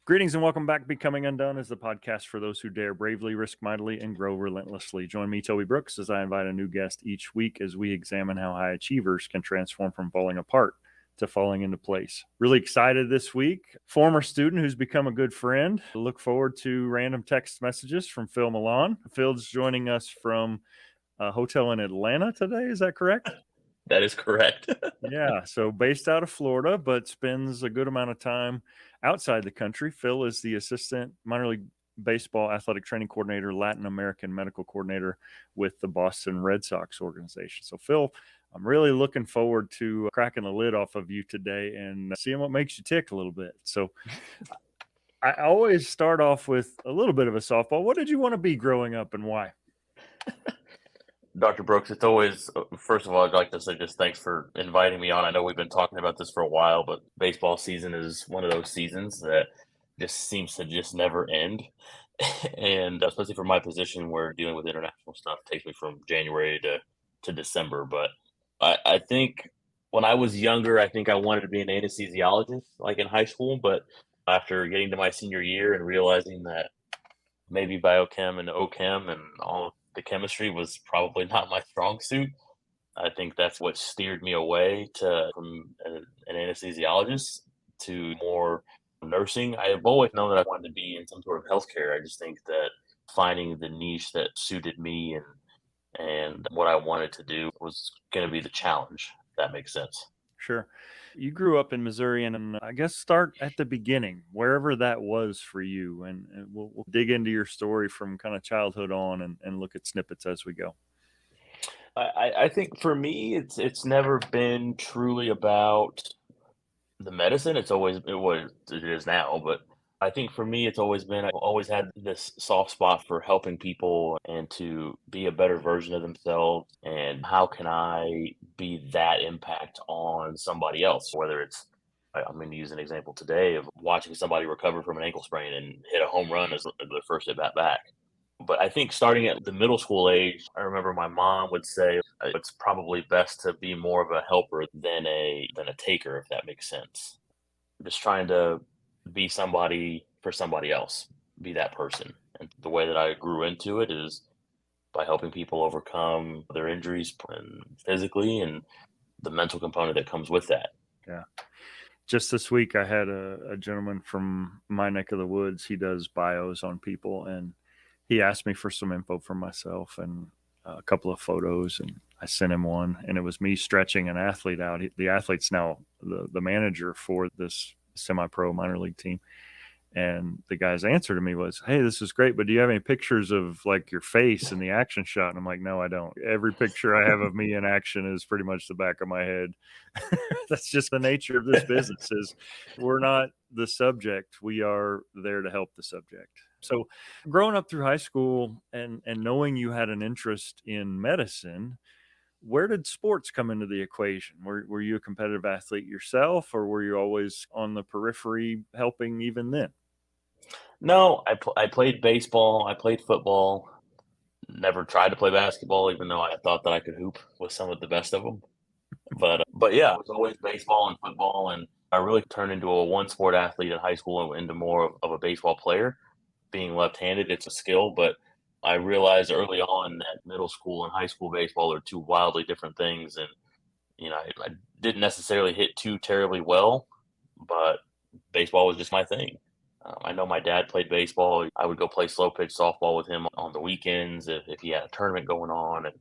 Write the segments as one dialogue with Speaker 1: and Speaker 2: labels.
Speaker 1: Greetings and welcome back to Becoming Undone is the podcast for those who dare bravely, risk mightily, and grow relentlessly. Join me, Toby Brooks, as I invite a new guest each week as we examine how high achievers can transform from falling apart to falling into place. Really excited this week. Former student who's become a good friend. Look forward to random text messages from Phil Milan. Phil's joining us from a hotel in Atlanta today. Is that correct?
Speaker 2: That is correct.
Speaker 1: Yeah, so based out of Florida, but spends a good amount of time outside the country. Phil is the assistant minor league baseball athletic training coordinator, Latin American medical coordinator with the Boston Red Sox organization. So, Phil, I'm really looking forward to cracking the lid off of you today and seeing what makes you tick a little bit. So, I always start off with a little bit of a softball. What did you want to be growing up and why?
Speaker 2: Dr. Brooks, it's always, first of all, I'd like to say just thanks for inviting me on. I know we've been talking about this for a while, but baseball season is one of those seasons that just seems to just never end. And especially for my position, where dealing with international stuff takes me from January to December. But I think when I was younger, I think I wanted to be an anesthesiologist, like in high school. But after getting to my senior year and realizing that maybe biochem and OChem and all of the chemistry was probably not my strong suit. I think that's what steered me away from an anesthesiologist to more nursing. I have always known that I wanted to be in some sort of healthcare. I just think that finding the niche that suited me and what I wanted to do was going to be the challenge. If that makes sense.
Speaker 1: Sure. You grew up in Missouri, and I guess start at the beginning, wherever that was for you. And we'll dig into your story from kind of childhood on and look at snippets as we go.
Speaker 2: I think for me, it's never been truly about the medicine. It is now, but I think for me, it's always been, I've always had this soft spot for helping people and to be a better version of themselves. And how can I be that impact on somebody else? Whether it's, I'm going to use an example today of watching somebody recover from an ankle sprain and hit a home run as the first at bat back. But I think starting at the middle school age, I remember my mom would say it's probably best to be more of a helper than a taker, if that makes sense. Just trying to be somebody for somebody else, be that person. And the way that I grew into it is by helping people overcome their injuries and physically and the mental component that comes with that.
Speaker 1: Yeah. Just this week, I had a gentleman from my neck of the woods. He does bios on people, and he asked me for some info for myself and a couple of photos, and I sent him one, and it was me stretching an athlete out. The athlete's now the manager for this semi-pro minor league team. And the guy's answer to me was, "Hey, this is great, but do you have any pictures of like your face in the action shot?" And I'm like, "No, I don't. Every picture I have of me in action is pretty much the back of my head." That's just the nature of this business. Is we're not the subject. We are there to help the subject. So growing up through high school and knowing you had an interest in medicine, where did sports come into the equation? Were you a competitive athlete yourself, or were you always on the periphery helping even then?
Speaker 2: No, I played baseball, I played football, never tried to play basketball, even though I thought that I could hoop with some of the best of them. But yeah, it was always baseball and football, and I really turned into a one sport athlete in high school and into more of a baseball player. Being left-handed, it's a skill, but I realized early on that middle school and high school baseball are two wildly different things. And, I didn't necessarily hit too terribly well, but baseball was just my thing. I know my dad played baseball. I would go play slow pitch softball with him on the weekends if he had a tournament going on, and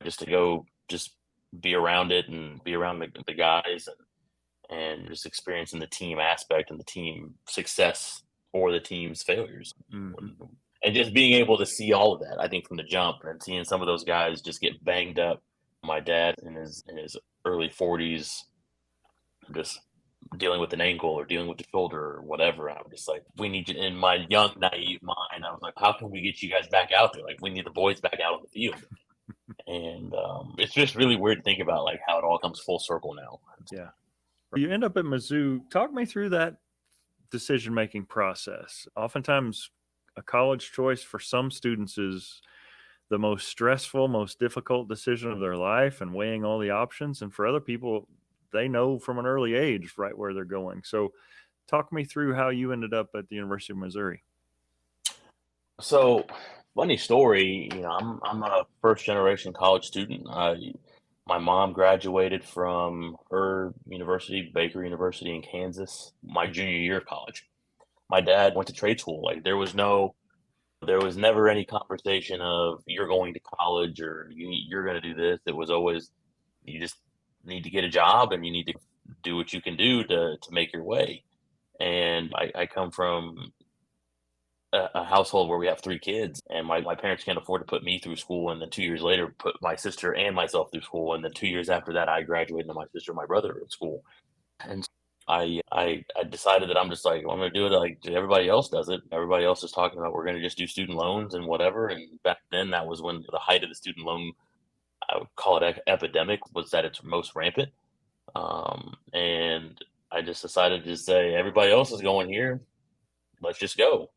Speaker 2: just to go just be around it and be around the guys and just experiencing the team aspect and the team success or the team's failures.
Speaker 1: Mm-hmm.
Speaker 2: And just being able to see all of that, I think, from the jump and seeing some of those guys just get banged up. My dad in his early 40s, just dealing with an ankle or dealing with the shoulder or whatever. And I'm just like, we need you. In my young, naive mind, I was like, how can we get you guys back out there? Like, we need the boys back out on the field. And it's just really weird to think about, like, how it all comes full circle now.
Speaker 1: Yeah. You end up at Mizzou. Talk me through that decision-making process. Oftentimes, a college choice for some students is the most stressful, most difficult decision of their life, and weighing all the options. And for other people, they know from an early age right where they're going. So Talk me through how you ended up at the University of Missouri.
Speaker 2: So, funny story. I'm a first generation college student. My mom graduated from her university, Baker University in Kansas, my junior year of college. My dad went to trade school. Like there was never any conversation of you're going to college or you're going to do this. It was always you just need to get a job and you need to do what you can do to make your way. And I come from a household where we have three kids, and my parents can't afford to put me through school, and then 2 years later put my sister and myself through school, and then 2 years after that I graduated and my sister and my brother are at school. And I decided that I'm just like, well, I'm going to do it like everybody else does it. Everybody else is talking about we're going to just do student loans and whatever. And back then, that was when the height of the student loan, I would call it epidemic, was at its most rampant. And I just decided to say, everybody else is going here. Let's just go.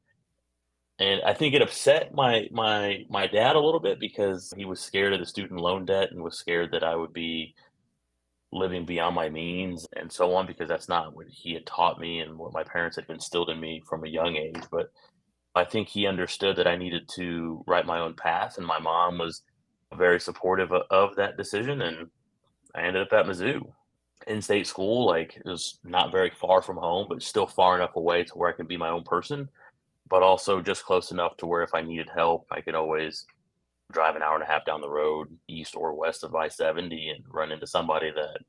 Speaker 2: And I think it upset my dad a little bit because he was scared of the student loan debt and was scared that I would be living beyond my means and so on, because that's not what he had taught me and what my parents had instilled in me from a young age. But I think he understood that I needed to write my own path, and my mom was very supportive of that decision. And I ended up at Mizzou, in-state school. Like, it was not very far from home, but still far enough away to where I could be my own person, but also just close enough to where if I needed help, I could always drive an hour and a half down the road, east or west of I-70, and run into somebody that,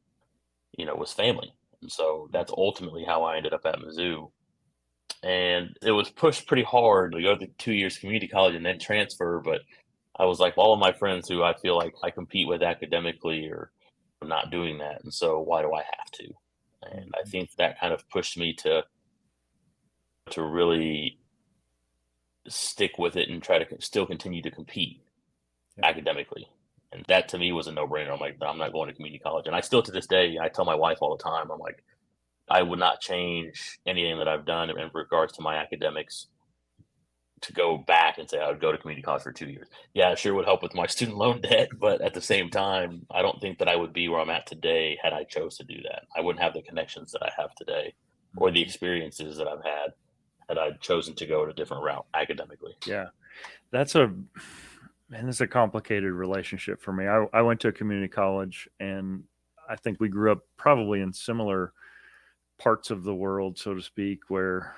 Speaker 2: was family. And so that's ultimately how I ended up at Mizzou. And it was pushed pretty hard to go to 2 years community college and then transfer. But I was like, all of my friends who I feel like I compete with academically are not doing that. And so why do I have to? And I think that kind of pushed me to really stick with it and try to still continue to compete academically. And that to me was a no-brainer. I'm like, I'm not going to community college. And I still, to this day, I tell my wife all the time, I'm like, I would not change anything that I've done in regards to my academics to go back and say I would go to community college for 2 years. Yeah, it sure would help with my student loan debt, but at the same time, I don't think that I would be where I'm at today had I chose to do that. I wouldn't have the connections that I have today or the experiences that I've had I'd chosen to go a different route academically.
Speaker 1: Yeah, that's it's a complicated relationship for me. I went to a community college, and I think we grew up probably in similar parts of the world, so to speak, where,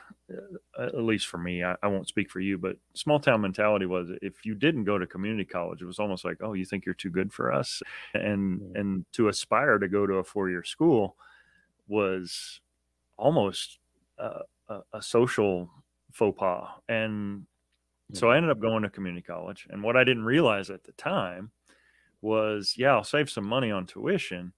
Speaker 1: at least for me, I won't speak for you, but small town mentality was if you didn't go to community college, it was almost like, oh, you think you're too good for us. And to aspire to go to a 4-year school was almost a social faux pas. And so I ended up going to community college. And what I didn't realize at the time was, yeah, I'll save some money on tuition,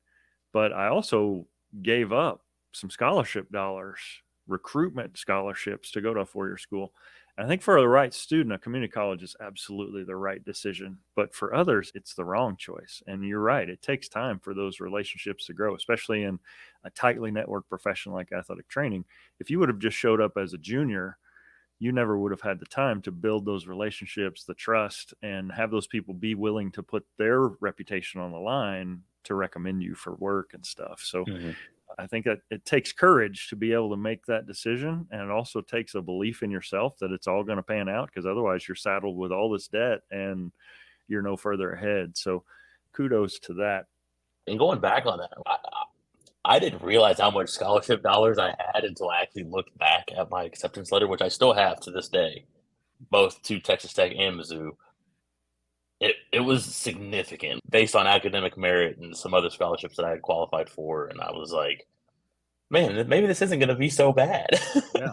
Speaker 1: but I also gave up some scholarship dollars, recruitment scholarships to go to a 4-year school. And I think for the right student, a community college is absolutely the right decision. But for others, it's the wrong choice. And you're right. It takes time for those relationships to grow, especially in a tightly networked profession like athletic training. If you would have just showed up as a junior, you never would have had the time to build those relationships, the trust, and have those people be willing to put their reputation on the line to recommend you for work and stuff. So I think that it takes courage to be able to make that decision. And it also takes a belief in yourself that it's all going to pan out, because otherwise you're saddled with all this debt and you're no further ahead. So kudos to that.
Speaker 2: And going back on that, I didn't realize how much scholarship dollars I had until I actually looked back at my acceptance letter, which I still have to this day, both to Texas Tech and Mizzou. It was significant based on academic merit and some other scholarships that I had qualified for. And I was like, man, maybe this isn't going to be so bad.
Speaker 1: Yeah.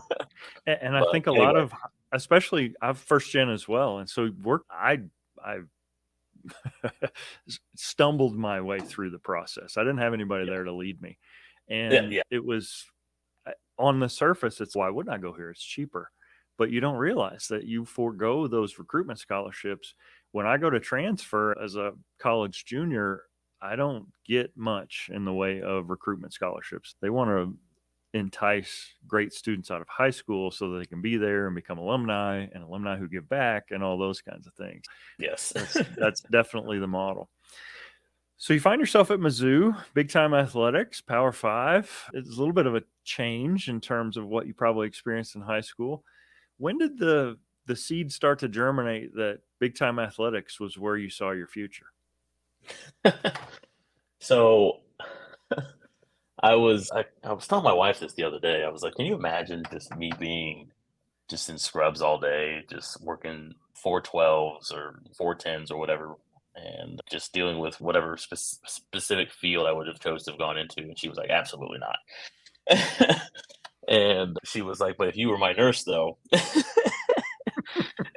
Speaker 1: And I think a lot of, especially I'm first gen as well. And so I stumbled my way through the process. I didn't have anybody there to lead me. And it was, on the surface, it's, why wouldn't I go here? It's cheaper. But you don't realize that you forego those recruitment scholarships. When I go to transfer as a college junior, I don't get much in the way of recruitment scholarships. They want to entice great students out of high school so that they can be there and become alumni, and alumni who give back and all those kinds of things.
Speaker 2: Yes.
Speaker 1: That's definitely the model. So you find yourself at Mizzou, big time athletics, Power 5. It's a little bit of a change in terms of what you probably experienced in high school. When did the seed start to germinate that big time athletics was where you saw your future?
Speaker 2: So I was telling my wife this the other day. I was like, can you imagine just me being just in scrubs all day, just working 412s or 410s or whatever, and just dealing with whatever specific field I would have chose to have gone into? And she was like, absolutely not. And she was like, but if you were my nurse though.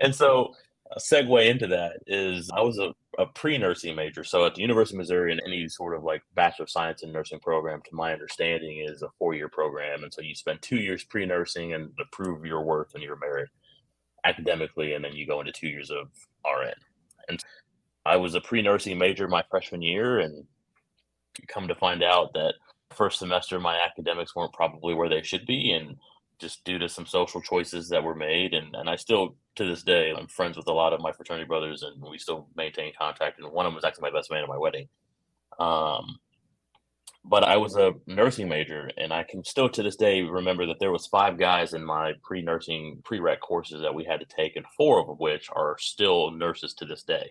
Speaker 2: And so a segue into that is I was a pre-nursing major. So at the University of Missouri, in any sort of like Bachelor of Science in Nursing program, to my understanding, is a 4-year program. And so you spend 2 years pre-nursing and to prove your worth and your merit academically, and then you go into 2 years of RN. And I was a pre-nursing major my freshman year, and come to find out that first semester my academics weren't probably where they should be, and just due to some social choices that were made, and I still to this day I'm friends with a lot of my fraternity brothers, and we still maintain contact, and one of them was actually my best man at my wedding. um, but I was a nursing major, and I can still to this day remember that there was 5 guys in my pre-nursing prereq courses that we had to take, and 4 of which are still nurses to this day.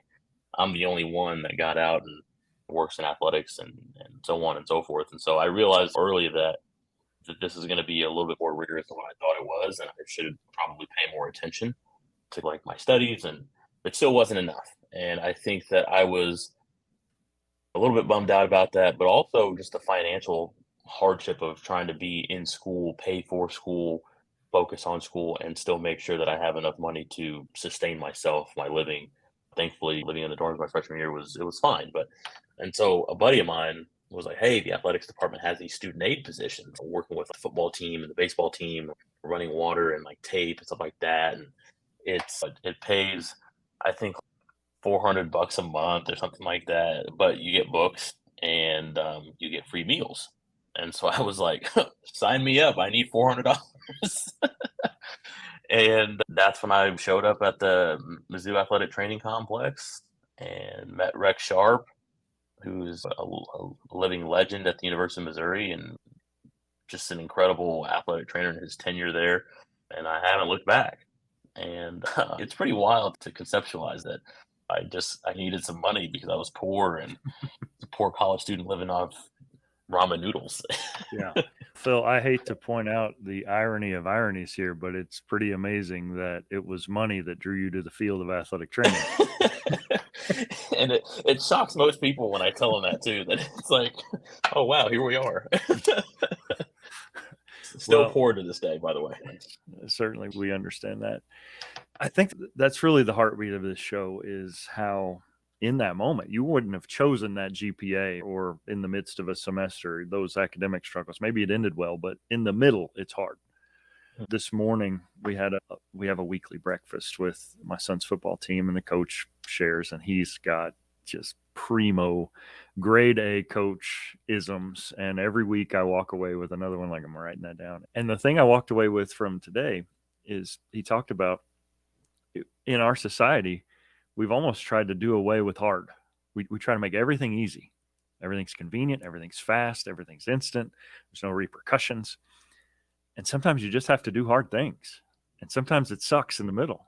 Speaker 2: I'm the only one that got out and works in athletics, and so on and so forth. And so I realized early that this is going to be a little bit more rigorous than what I thought it was, and I should probably pay more attention to like my studies, and it still wasn't enough. And I think that I was a little bit bummed out about that, but also just the financial hardship of trying to be in school, pay for school, focus on school, and still make sure that I have enough money to sustain myself, my living. Thankfully, living in the dorms my freshman year was fine. But and so a buddy of mine was like, "Hey, the athletics department has these student aid positions, working with the football team and the baseball team, running water and like tape and stuff like that. And it pays, I think, $400 a month or something like that. But you get books and you get free meals." And so I was like, "Sign me up! I need $400." And that's when I showed up at the Mizzou Athletic Training Complex and met Rex Sharp, who's a living legend at the University of Missouri and just an incredible athletic trainer in his tenure there. And I haven't looked back. And it's pretty wild to conceptualize that I needed some money because I was poor, and a poor college student living off ramen noodles.
Speaker 1: Yeah. Phil, I hate to point out the irony of ironies here, but it's pretty amazing that it was money that drew you to the field of athletic training.
Speaker 2: And it shocks most people when I tell them that too, that it's like, oh wow, here we are. Still
Speaker 1: Well,
Speaker 2: poor to this day, by the way.
Speaker 1: certainly we understand that. I think that's really the heartbeat of this show, is how in that moment you wouldn't have chosen that GPA, or in the midst of a semester, those academic struggles. Maybe it ended well, but in the middle, it's hard. This morning we have a weekly breakfast with my son's football team, and the coach shares, and he's got just primo grade A coach isms. And every week I walk away with another one, like I'm writing that down. And the thing I walked away with from today is he talked about, in our society, we've almost tried to do away with hard. We try to make everything easy. Everything's convenient, everything's fast, everything's instant. There's no repercussions. And sometimes you just have to do hard things. And sometimes it sucks in the middle.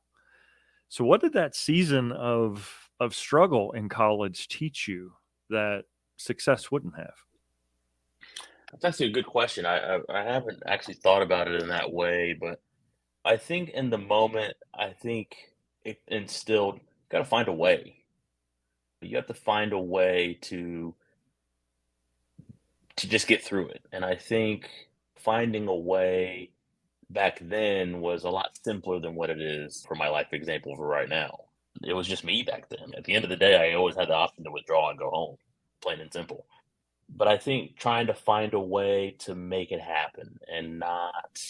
Speaker 1: So what did that season of struggle in college teach you that success wouldn't have?
Speaker 2: That's actually a good question. I haven't actually thought about it in that way, but I think in the moment, I think it instilled, got to find a way. You have to find a way to just get through it. And I think finding a way back then was a lot simpler than what it is for my life example for right now. It was just me back then. At the end of the day, I always had the option to withdraw and go home, plain and simple. But I think trying to find a way to make it happen and not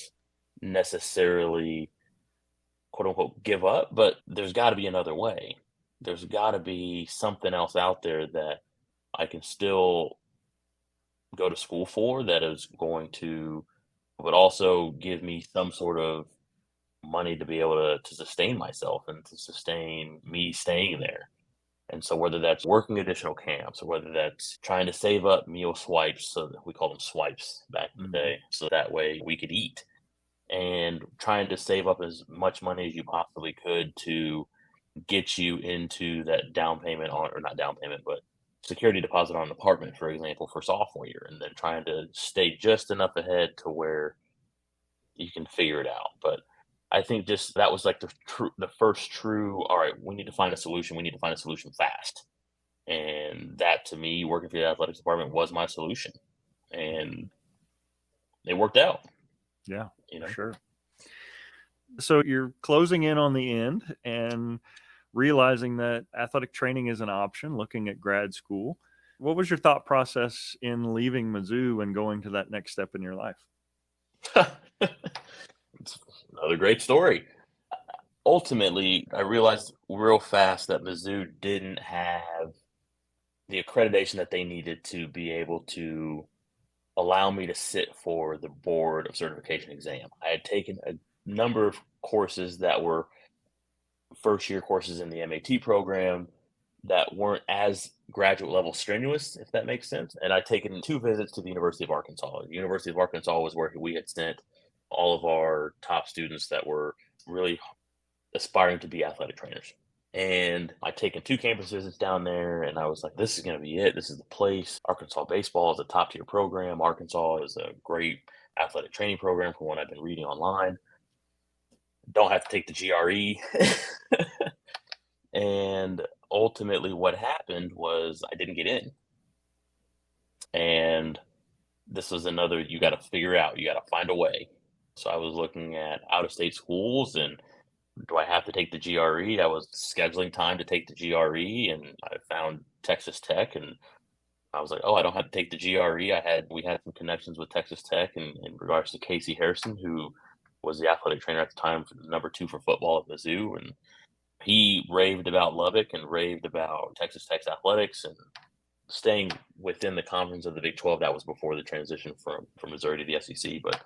Speaker 2: necessarily quote unquote give up, but there's got to be another way. There's got to be something else out there that I can still go to school for, that is going to, but also give me some sort of money to be able to sustain myself and to sustain me staying there. And so whether that's working additional camps or whether that's trying to save up meal swipes, so that we call them swipes back in the day, so that way we could eat, and trying to save up as much money as you possibly could to get you into that down payment on, or not down payment, but security deposit on an apartment, for example, for sophomore year, and then trying to stay just enough ahead to where you can figure it out. But I think just that was like the first true, all right, we need to find a solution. We need to find a solution fast. And that, to me, working for the athletics department was my solution. And it worked out.
Speaker 1: Yeah,
Speaker 2: you know.
Speaker 1: sure. So you're closing in on the end and realizing that athletic training is an option, looking at grad school. What was your thought process in leaving Mizzou and going to that next step in your life?
Speaker 2: It's another great story. Ultimately, I realized real fast that Mizzou didn't have the accreditation that they needed to be able to allow me to sit for the board of certification exam. I had taken a number of courses that were first year courses in the MAT program that weren't as graduate level strenuous, if that makes sense. And I'd taken 2 visits to the University of Arkansas. The University of Arkansas was where we had sent all of our top students that were really aspiring to be athletic trainers. And I'd taken 2 campus visits down there, and I was like, this is going to be it. This is the place. Arkansas baseball is a top tier program. Arkansas is a great athletic training program from what I've been reading online. Don't have to take the GRE. And ultimately what happened was I didn't get in. And this was another, you got to figure out, you got to find a way. So I was looking at out of state schools, and do I have to take the GRE? I was scheduling time to take the GRE, and I found Texas Tech, and I was like, oh, I don't have to take the GRE. We had some connections with Texas Tech in regards to Casey Harrison, who was the athletic trainer at the time, for number 2 for football at Mizzou, and he raved about Lubbock and raved about Texas Tech's athletics and staying within the conference of the Big 12. That was before the transition from Missouri to the SEC, but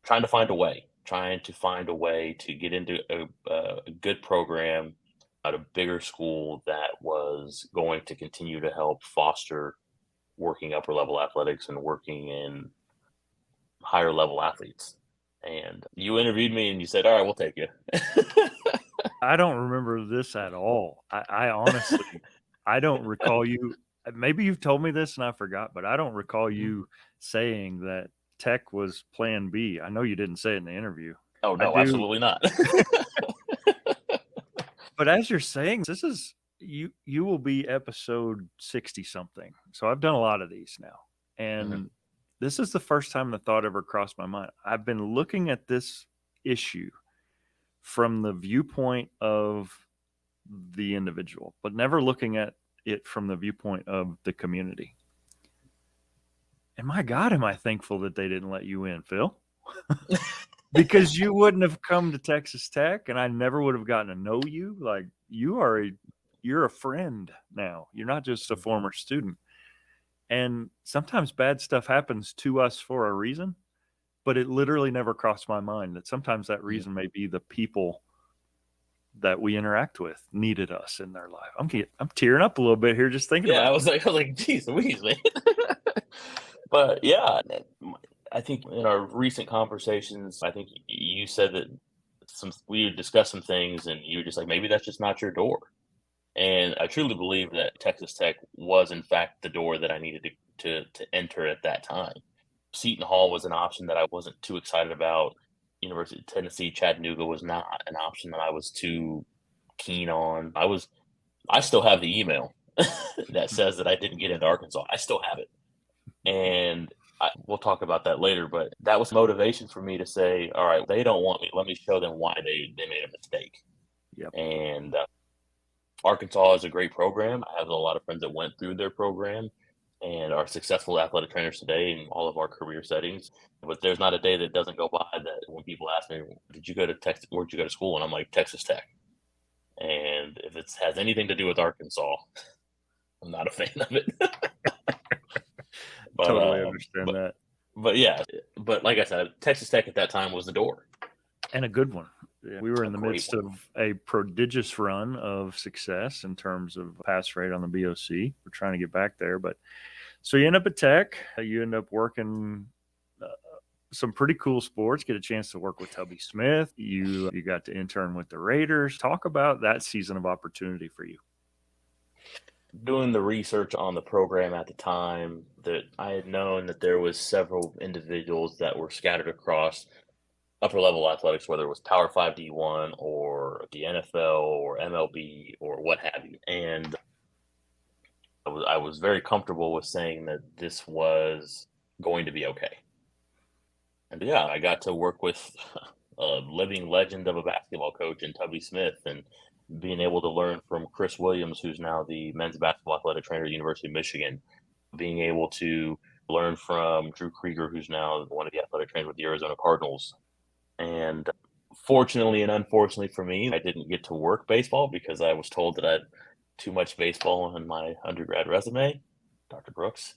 Speaker 2: trying to find a way to get into a good program at a bigger school that was going to continue to help foster working upper level athletics and working in higher level athletes. And you interviewed me and you said, all right, we'll take you.
Speaker 1: I don't remember this at all. I honestly, I don't recall you. Maybe you've told me this and I forgot, but I don't recall you saying that Tech was plan B. I know you didn't say it in the interview.
Speaker 2: Oh, no, absolutely not.
Speaker 1: But as you're saying, this is, you will be episode 60 something. So I've done a lot of these now. And this is the first time the thought ever crossed my mind. I've been looking at this issue from the viewpoint of the individual, but never looking at it from the viewpoint of the community. And my God, am I thankful that they didn't let you in, Phil? Because you wouldn't have come to Texas Tech, and I never would have gotten to know you. Like, you're a friend now. You're not just a former student. And sometimes bad stuff happens to us for a reason, but it literally never crossed my mind that sometimes that reason may be the people that we interact with needed us in their life. I'm tearing up a little bit here just thinking about
Speaker 2: it. I was like, geez Louise, man. But yeah, I think in our recent conversations, I think you said that we discussed some things, and you were just like, maybe that's just not your door. And I truly believe that Texas Tech was, in fact, the door that I needed to enter at that time. Seton Hall was an option that I wasn't too excited about. University of Tennessee, Chattanooga was not an option that I was too keen on. I still have the email that says that I didn't get into Arkansas. I still have it. And we'll talk about that later, but that was motivation for me to say, all right, they don't want me. Let me show them why they made a mistake.
Speaker 1: Yep.
Speaker 2: And Arkansas is a great program. I have a lot of friends that went through their program and are successful athletic trainers today in all of our career settings. But there's not a day that doesn't go by that when people ask me, did you go to Texas? Where'd you go to school? And I'm like, Texas Tech. And if it has anything to do with Arkansas, I'm not a fan of it.
Speaker 1: But, totally understand that.
Speaker 2: But yeah, but like I said, Texas Tech at that time was the door.
Speaker 1: And a good one. We were
Speaker 2: A
Speaker 1: in the
Speaker 2: great
Speaker 1: midst
Speaker 2: one.
Speaker 1: of a prodigious run of success in terms of pass rate on the BOC. We're trying to get back there, but so you end up at Tech. You end up working uh, some pretty cool sports. Get a chance to work with Tubby Smith. You got to intern with the Raiders. Talk about that season of opportunity for you.
Speaker 2: Doing the research on the program at the time, that I had known that there was several individuals that were scattered across upper level athletics, whether it was Power 5 D1 or the NFL or MLB or what have you. And I was very comfortable with saying that this was going to be okay. And yeah, I got to work with a living legend of a basketball coach in Tubby Smith, and being able to learn from Chris Williams, who's now the men's basketball athletic trainer at the University of Michigan, being able to learn from Drew Krieger, who's now one of the athletic trainers with the Arizona Cardinals. And fortunately and unfortunately for me, I didn't get to work baseball because I was told that I had too much baseball in my undergrad resume, Dr. Brooks.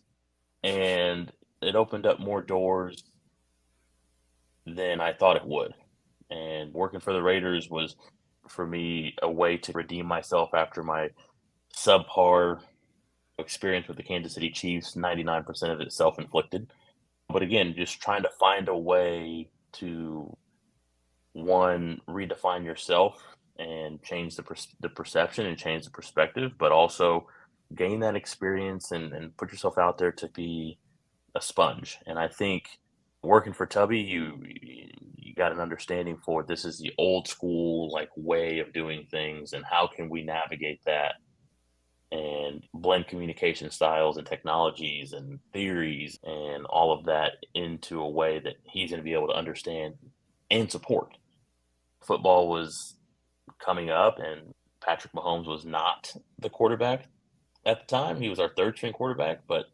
Speaker 2: And it opened up more doors than I thought it would. And working for the Raiders was, for me, a way to redeem myself after my subpar experience with the Kansas City Chiefs. 99% of it self-inflicted. But again, just trying to find a way to, one, redefine yourself and change the perception and change the perspective, but also gain that experience and put yourself out there to be a sponge. And I think working for Tubby, you got an understanding for this is the old school like way of doing things, and how can we navigate that and blend communication styles and technologies and theories and all of that into a way that he's going to be able to understand and support. Football was coming up, and Patrick Mahomes was not the quarterback at the time. He was our third string quarterback, but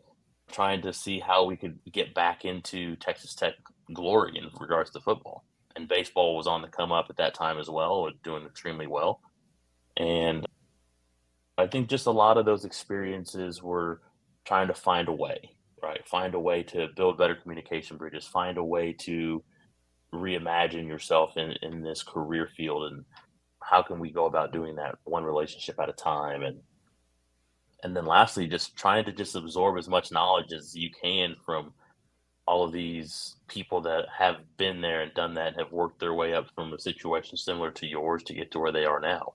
Speaker 2: trying to see how we could get back into Texas Tech glory in regards to football. And baseball was on the come up at that time as well, doing extremely well. And I think just a lot of those experiences were trying to find a way, right? Find a way to build better communication bridges, find a way to reimagine yourself in this career field. And how can we go about doing that one relationship at a time? And then lastly, just trying to just absorb as much knowledge as you can from all of these people that have been there and done that and have worked their way up from a situation similar to yours to get to where they are now.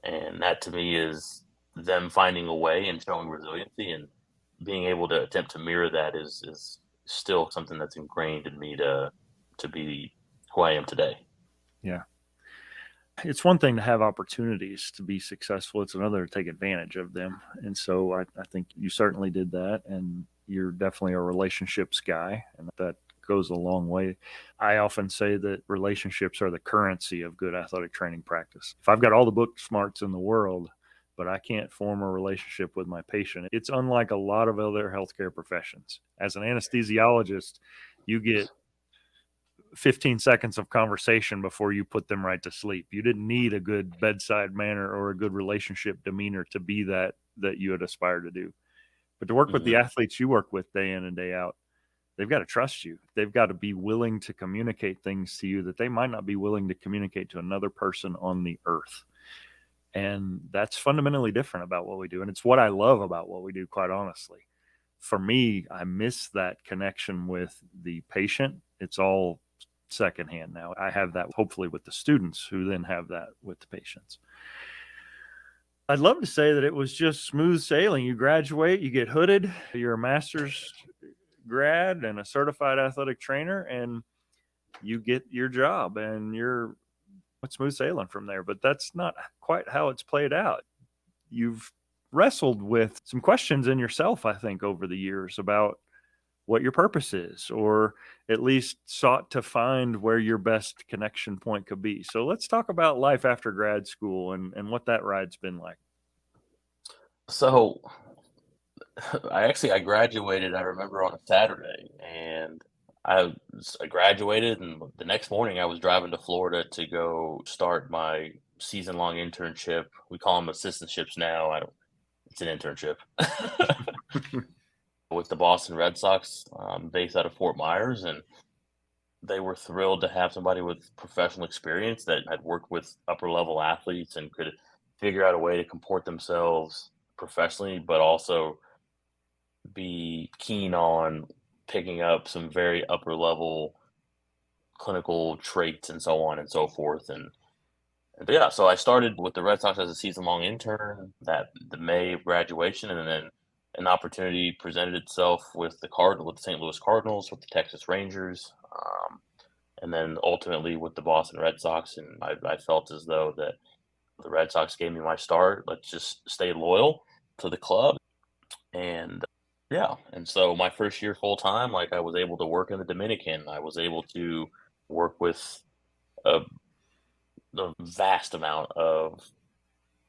Speaker 2: And that to me is them finding a way and showing resiliency, and being able to attempt to mirror that is still something that's ingrained in me to be who I am today.
Speaker 1: Yeah. It's one thing to have opportunities to be successful. It's another to take advantage of them. And so I think you certainly did that. And you're definitely a relationships guy. And that goes a long way. I often say that relationships are the currency of good athletic training practice. If I've got all the book smarts in the world, but I can't form a relationship with my patient, it's unlike a lot of other healthcare professions. As an anesthesiologist, you get 15 seconds of conversation before you put them right to sleep. You didn't need a good bedside manner or a good relationship demeanor to be that you had aspired to do. But to work with the
Speaker 2: Hmm.
Speaker 1: athletes you work with day in and day out, they've got to trust you. They've got to be willing to communicate things to you that they might not be willing to communicate to another person on the earth. And that's fundamentally different about what we do. And it's what I love about what we do, quite honestly. For me, I miss that connection with the patient. It's all secondhand now. I have that hopefully with the students, who then have that with the patients. I'd love to say that it was just smooth sailing. You graduate, you get hooded, you're a master's grad and a certified athletic trainer, and you get your job and you're smooth sailing from there. But that's not quite how it's played out. You've wrestled with some questions in yourself, I think, over the years about what your purpose is, or at least sought to find where your best connection point could be. So let's talk about life after grad school and what that ride's been like.
Speaker 2: So I graduated, I remember, on a Saturday, and I graduated, and the next morning I was driving to Florida to go start my season-long internship. We call them assistantships now. I don't. It's an internship with the Boston Red Sox, based out of Fort Myers, and they were thrilled to have somebody with professional experience that had worked with upper level athletes and could figure out a way to comport themselves professionally, but also be keen on picking up some very upper level clinical traits and so on and so forth. And yeah, so I started with the Red Sox as a season long intern that the May of graduation, and then an opportunity presented itself with with the St. Louis Cardinals, with the Texas Rangers, and then ultimately with the Boston Red Sox. And I felt as though that the Red Sox gave me my start. Let's just stay loyal to the club. And yeah, and so my first year full time, like I was able to work in the Dominican. I was able to work with a, a vast amount of,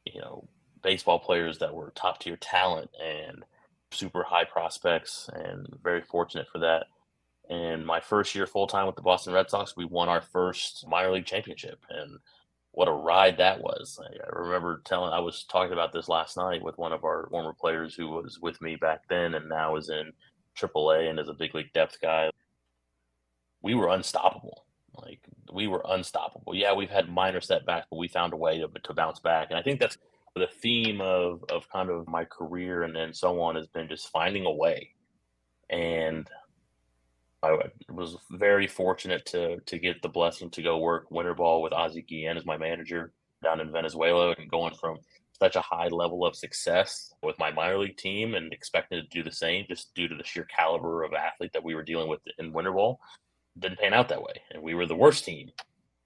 Speaker 2: you know, baseball players that were top tier talent and super high prospects, and very fortunate for that. And my first year full time with the Boston Red Sox, we won our first minor league championship, and what a ride that was. I remember I was talking about this last night with one of our former players who was with me back then and now is in AAA and is a big league depth guy. We were unstoppable. Like, we were unstoppable. Yeah, we've had minor setbacks, but we found a way to bounce back. And I think that's the theme of kind of my career and then so on, has been just finding a way. And I was very fortunate to get the blessing to go work winter ball with Ozzie Guillen as my manager down in Venezuela, and going from such a high level of success with my minor league team and expecting to do the same just due to the sheer caliber of athlete that we were dealing with in winter ball. Didn't pan out that way, and we were the worst team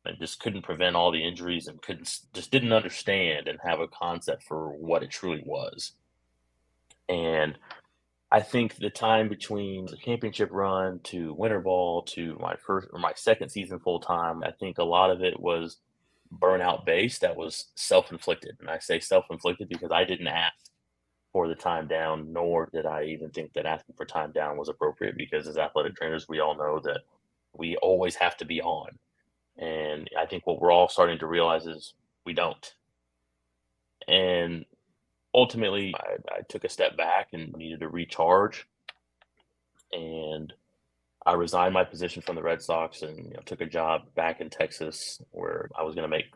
Speaker 2: and just couldn't prevent all the injuries and just didn't understand and have a concept for what it truly was. And I think the time between the championship run to winter ball to my first or my second season full time, I think a lot of it was burnout based. That was self inflicted. And I say self inflicted because I didn't ask for the time down, nor did I even think that asking for time down was appropriate, because as athletic trainers, we all know that we always have to be on. And I think what we're all starting to realize is we don't. And ultimately, I took a step back and needed to recharge. And I resigned my position from the Red Sox and, took a job back in Texas where I was going to make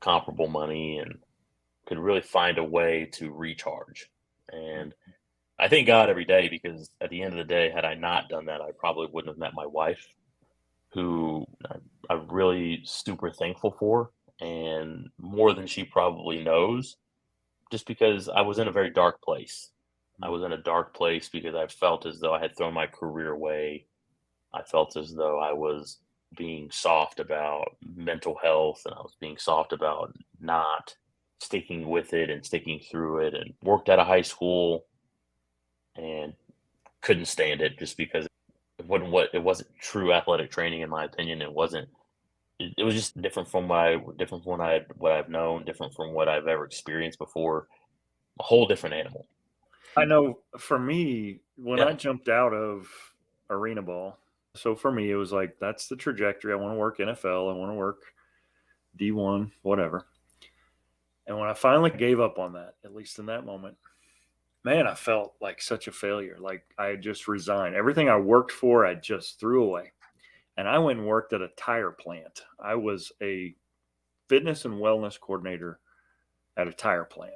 Speaker 2: comparable money and could really find a way to recharge. And I thank God every day, because at the end of the day, had I not done that, I probably wouldn't have met my wife, who I'm really super thankful for, and more than she probably knows, just because I was in a very dark place. I was in a dark place because I felt as though I had thrown my career away. I felt as though I was being soft about mental health, and I was being soft about not sticking with it and sticking through it, and worked out of high school and couldn't stand it just because it wasn't true athletic training in my opinion. It was just different from what I've known, different from what I've ever experienced before. A whole different animal.
Speaker 1: I know for me, when I
Speaker 2: Yeah.
Speaker 1: jumped out of arena ball, so for me, it was like, that's the trajectory. I want to work NFL. I want to work D1, whatever. And when I finally gave up on that, at least in that moment, man, I felt like such a failure. Like I had just resigned. Everything I worked for, I just threw away. And I went and worked at a tire plant. I was a fitness and wellness coordinator at a tire plant.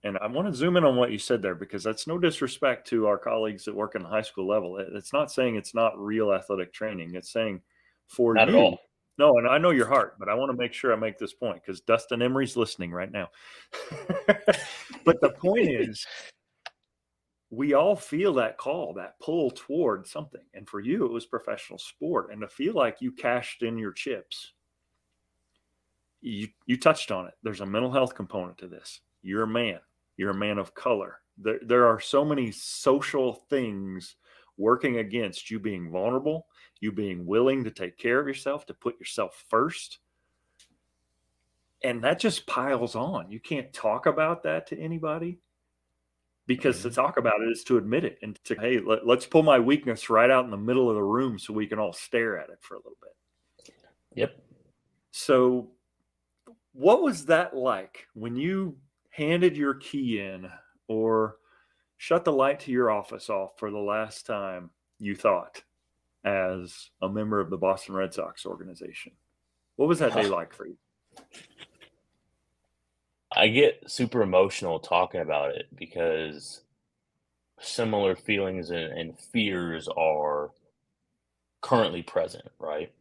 Speaker 1: And I want to zoom in on what you said there, because that's no disrespect to our colleagues that work in the high school level. It's not saying it's not real athletic training. It's saying for
Speaker 2: Not at
Speaker 1: you,
Speaker 2: all.
Speaker 1: no, and I know your heart, but I want to make sure I make this point because Dustin Emery's listening right now. But the point is, we all feel that call, that pull toward something. And for you, it was professional sport. And to feel like you cashed in your chips, you touched on it. There's a mental health component to this. You're a man. You're a man of color. There are so many social things working against you being vulnerable, you being willing to take care of yourself, to put yourself first. And that just piles on. You can't talk about that to anybody, because to
Speaker 2: Mhm.
Speaker 1: talk about it is to admit it and to, hey, let's pull my weakness right out in the middle of the room so we can all stare at it for a little bit.
Speaker 2: Yep.
Speaker 1: So, what was that like when you handed your key in or shut the light to your office off for the last time, you thought, as a member of the Boston Red Sox organization. What was that day like for you?
Speaker 2: I get super emotional talking about it because similar feelings and fears are currently present, right?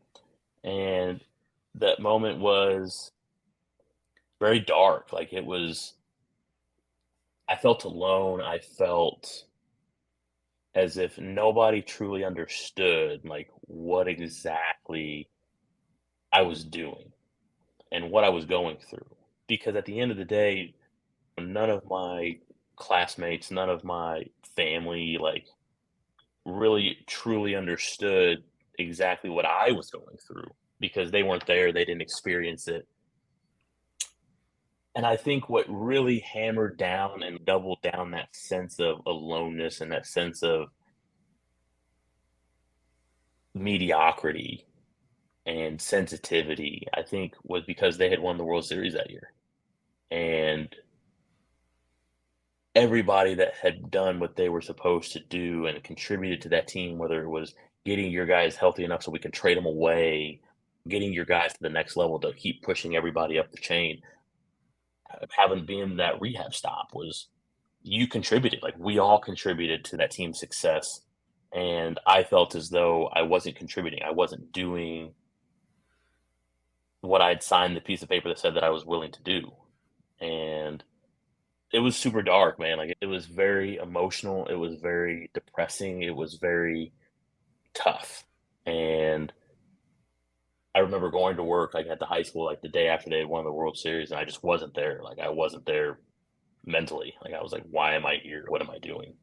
Speaker 2: And that moment was very dark. Like it was, I felt alone. I felt as if nobody truly understood like what exactly I was doing and what I was going through. Because at the end of the day, none of my classmates, none of my family, like really truly understood exactly what I was going through because they weren't there, they didn't experience it. And I think what really hammered down and doubled down that sense of aloneness and that sense of mediocrity and sensitivity, I think was because they had won the World Series that year. And everybody that had done what they were supposed to do and contributed to that team, whether it was getting your guys healthy enough so we can trade them away, getting your guys to the next level to keep pushing everybody up the chain, having been that rehab stop was you contributed. Like we all contributed to that team's success. And I felt as though I wasn't contributing. I wasn't doing what I'd signed the piece of paper that said that I was willing to do. And it was super dark, man. Like it was very emotional. It was very depressing. It was very tough. And I remember going to work like at the high school, like the day after they had won the World Series, and I just wasn't there. Like I wasn't there mentally. Like I was like, why am I here? What am I doing?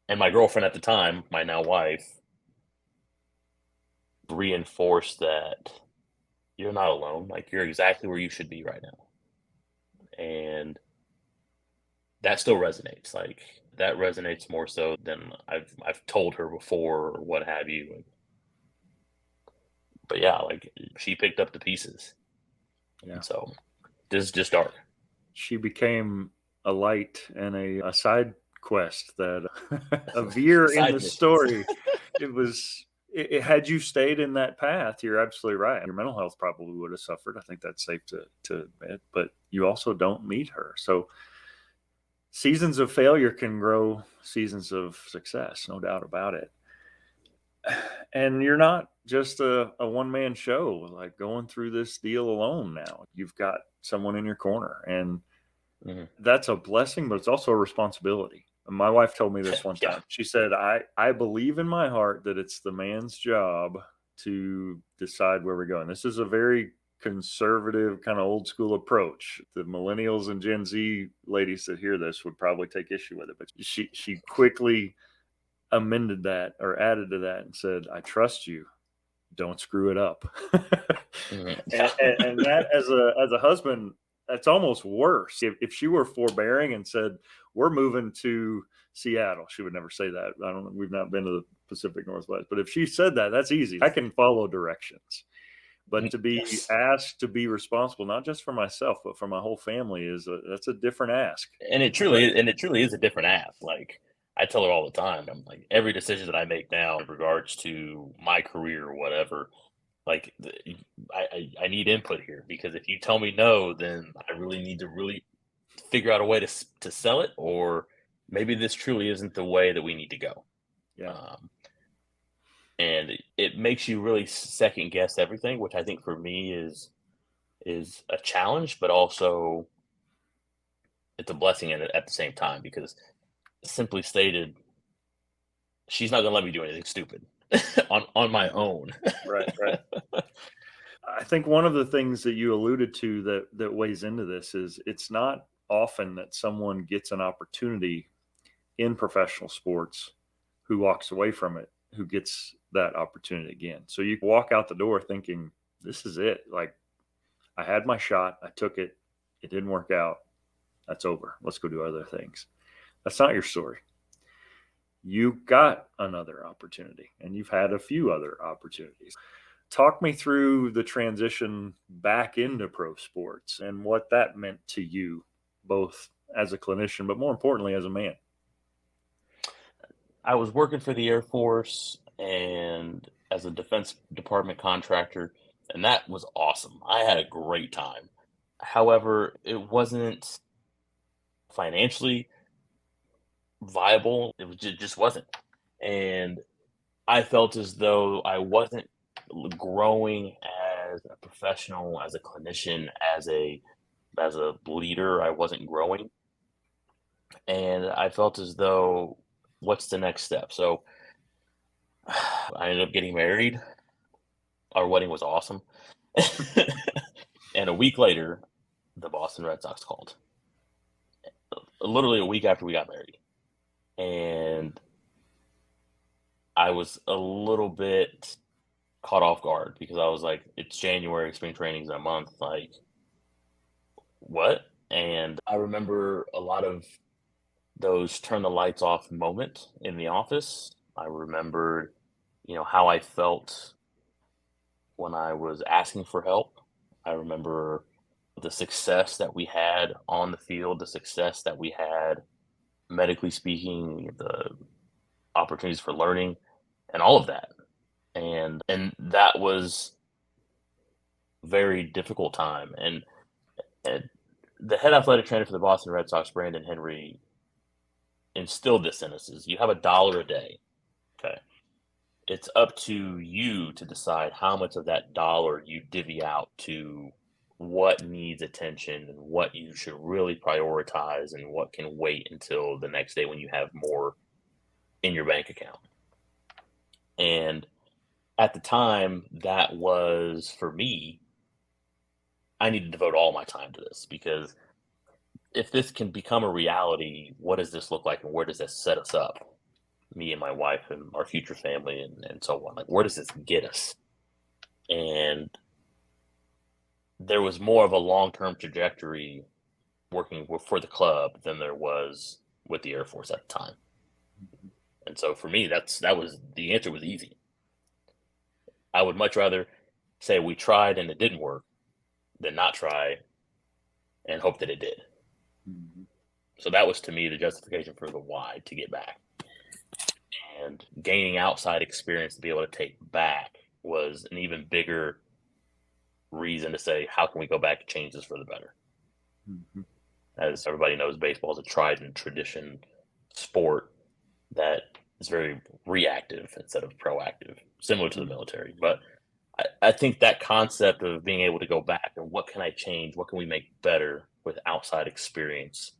Speaker 2: And my girlfriend at the time, my now wife, reinforced that you're not alone. Like you're exactly where you should be right now. And that still resonates. Like that resonates more so than I've told her before or what have you. But yeah, like she picked up the pieces.
Speaker 1: Yeah.
Speaker 2: And so this is just dark.
Speaker 1: She became a light and a side quest that a veer in
Speaker 2: Side
Speaker 1: the
Speaker 2: missions.
Speaker 1: story. Had you stayed in that path, you're absolutely right. Your mental health probably would have suffered. I think that's safe to admit, but you also don't meet her. So seasons of failure can grow seasons of success, no doubt about it. And you're not just a one man show, like going through this deal alone now. You've got someone in your corner, and
Speaker 2: Mhm.
Speaker 1: that's a blessing, but it's also a responsibility. My wife told me this one
Speaker 2: Yeah.
Speaker 1: time. She said, I believe in my heart that it's the man's job to decide where we're going. This is a very conservative, kind of old school approach. The millennials and Gen Z ladies that hear this would probably take issue with it. But she quickly amended that or added to that and said, I trust you. Don't screw it up.
Speaker 2: Mhm.
Speaker 1: and,
Speaker 2: Yeah.
Speaker 1: and that as a husband, that's almost worse. If she were forbearing and said, we're moving to Seattle, she would never say that. I don't know. We've not been to the Pacific Northwest, but if she said that, that's easy. I can follow directions. But to be
Speaker 2: Yes.
Speaker 1: asked to be responsible, not just for myself, but for my whole family that's a different ask.
Speaker 2: And it truly is a different app. Like I tell her all the time, I'm like every decision that I make now in regards to my career or whatever, like I need input here because if you tell me no, then I really need to really figure out a way to sell it, or maybe this truly isn't the way that we need to go.
Speaker 1: Yeah.
Speaker 2: Um, and it makes you really second guess everything, which I think for me is a challenge, but also it's a blessing at the same time because simply stated, she's not gonna let me do anything stupid on my own.
Speaker 1: Right. Right. I think one of the things that you alluded to that weighs into this is it's not often that someone gets an opportunity in professional sports who walks away from it, who gets that opportunity again. So you walk out the door thinking, this is it. Like I had my shot, I took it, it didn't work out. That's over. Let's go do other things. That's not your story. You got another opportunity and you've had a few other opportunities. Talk me through the transition back into pro sports and what that meant to you, both as a clinician, but more importantly, as a man.
Speaker 2: I was working for the Air Force and as a defense department contractor, and that was awesome. I had a great time. However, it wasn't financially viable. It was just wasn't. And I felt as though I wasn't growing as a professional, as a clinician, as a leader. I wasn't growing, and I felt as though, what's the next step? So I ended up getting married. Our wedding was awesome, and a week later, the Boston Red Sox called. Literally a week after we got married, and I was a little bit caught off guard because I was like, it's January, spring training's in a month, like, what? And I remember a lot of those turn the lights off moment in the office. I remembered, how I felt when I was asking for help. I remember the success that we had on the field, the success that we had medically speaking, the opportunities for learning, and all of that. And that was a very difficult time. And the head athletic trainer for the Boston Red Sox, Brandon Henry, instilled this in us: is you have $1 a day. Okay. It's up to you to decide how much of that dollar you divvy out to what needs attention and what you should really prioritize and what can wait until the next day when you have more in your bank account. And at the time, that was, for me, I need to devote all my time to this, because if this can become a reality, what does this look like and where does this set us up? Me and my wife and our future family and so on. Like, where does this get us? And there was more of a long-term trajectory working for the club than there was with the Air Force at the time. And so for me, that was the answer was easy. I would much rather say we tried and it didn't work than not try and hope that it did. Mm-hmm. So that was, to me, the justification for the why to get back. And gaining outside experience to be able to take back was an even bigger reason to say, how can we go back and change this for the better? Mm-hmm. As everybody knows, baseball is a tried and tradition sport that is very reactive instead of proactive, similar to the military. But I think that concept of being able to go back and what can I change, what can we make better with outside experience,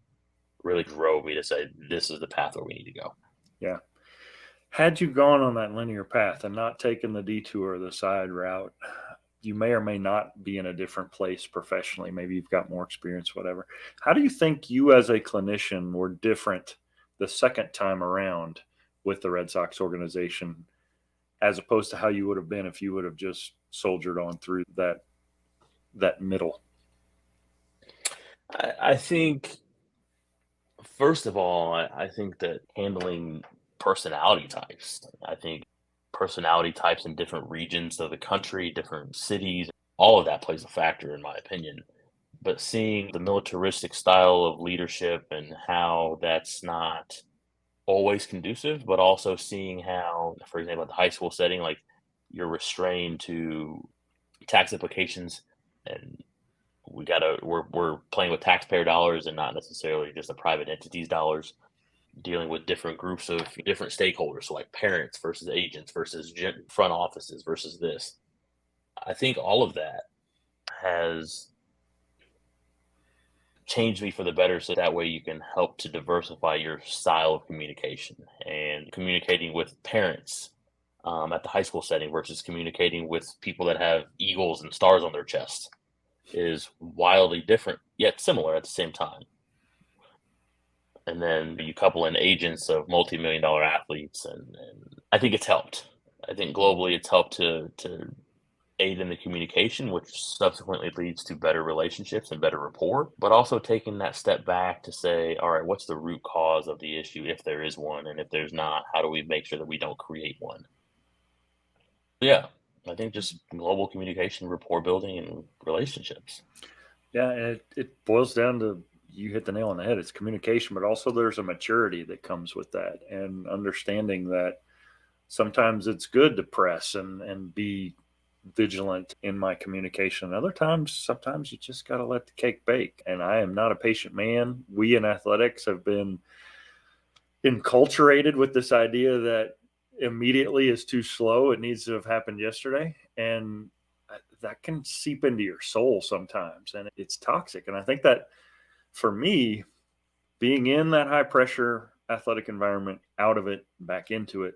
Speaker 2: really drove me to say, this is the path where we need to go.
Speaker 1: Yeah. Had you gone on that linear path and not taken the detour or the side route, you may or may not be in a different place professionally. Maybe you've got more experience, whatever. How do you think you as a clinician were different the second time around with the Red Sox organization, as opposed to how you would have been if you would have just soldiered on through that middle?
Speaker 2: I think, first of all, I think that handling personality types, I think personality types in different regions of the country, different cities, all of that plays a factor, in my opinion. But seeing the militaristic style of leadership and how that's not always conducive, but also seeing how, for example, at the high school setting, like, you're restrained to tax implications, and we're playing with taxpayer dollars and not necessarily just a private entity's dollars, dealing with different groups of different stakeholders, so like parents versus agents versus front offices versus this. I think all of that has changed me for the better, so that way you can help to diversify your style of communication, and communicating with parents at the high school setting versus communicating with people that have eagles and stars on their chest is wildly different, yet similar at the same time. And then you couple in agents of multi-million-dollar athletes, and I think it's helped. I think globally it's helped to aid in the communication, which subsequently leads to better relationships and better rapport, but also taking that step back to say, all right, what's the root cause of the issue, if there is one, and if there's not, how do we make sure that we don't create one? Yeah, I think just global communication, rapport building, and relationships.
Speaker 1: Yeah, and it boils down to, you hit the nail on the head. It's communication, but also there's a maturity that comes with that, and understanding that sometimes it's good to press and be vigilant in my communication. Other times, sometimes you just got to let the cake bake. And I am not a patient man. We in athletics have been enculturated with this idea that immediately is too slow. It needs to have happened yesterday. And that can seep into your soul sometimes. And it's toxic. And I think that for me, being in that high pressure athletic environment, out of it, back into it,